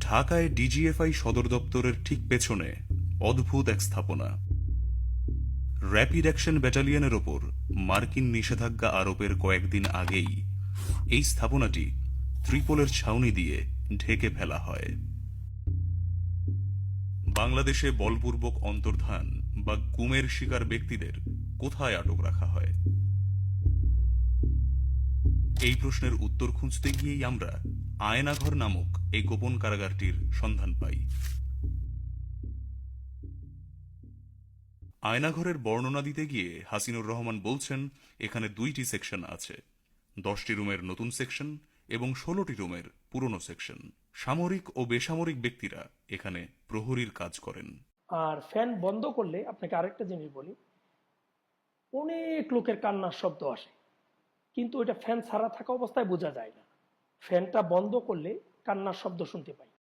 ঢাকায় ডিজিএফআই সদর দপ্তরের ঠিক পেছনে অদ্ভুত এক স্থাপনা। র্যাপিড অ্যাকশন ব্যাটালিয়নের ওপর মার্কিন নিষেধাজ্ঞা আরোপের কয়েকদিন আগেই এই স্থাপনাটি ত্রিপোলের ছাউনি দিয়ে ঢেকে ফেলা হয়। বাংলাদেশে বলপূর্বক অন্তর্ধান বা গুমের শিকার ব্যক্তিদের কোথায় আটক রাখা হয়? এই প্রশ্নের উত্তর খুঁজতে গিয়েই আমরা আয়নাঘর নামক এই গোপন কারাগারটির সন্ধান পাই। আয়নাঘরের বর্ণনা দিতে গিয়ে হাসিনুর রহমান বলছেন, এখানে 2টি সেকশন আছে, 10টি রুমের নতুন সেকশন এবং 16টি রুমের পুরনো সেকশন। সামরিক ও বেসামরিক ব্যক্তিরা এখানে প্রহরীর কাজ করেন। আর ফ্যান বন্ধ করলে আপনাকে আরেকটা জিনিস বলি, অনেক লোকের কান্নার শব্দ আসে, কিন্তু ওইটা ফ্যান ছাড়া থাকা অবস্থায় বোঝা যায় না। ফ্যানটা বন্ধ করলে কান্নার শব্দ শুনতে পাই।